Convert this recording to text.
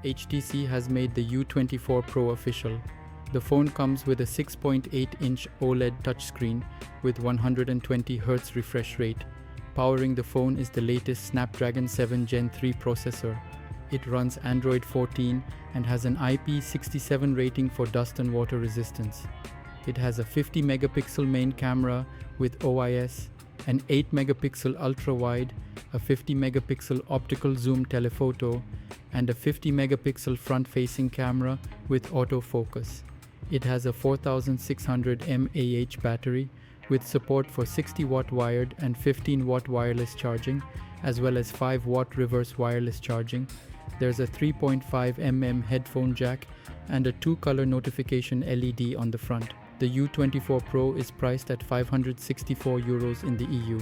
HTC has made the U24 Pro official. The phone comes with a 6.8-inch OLED touchscreen with 120Hz refresh rate. Powering the phone is the latest Snapdragon 7 Gen 3 processor. It runs Android 14 and has an IP67 rating for dust and water resistance. It has a 50-megapixel main camera with OIS, an 8-megapixel ultra-wide, a 50-megapixel optical zoom telephoto, and a 50-megapixel front-facing camera with autofocus. It has a 4600 mAh battery with support for 60-watt wired and 15-watt wireless charging, as well as 5-watt reverse wireless charging. There's a 3.5mm headphone jack and a 2-color notification LED on the front. The U24 Pro is priced at €564 in the EU.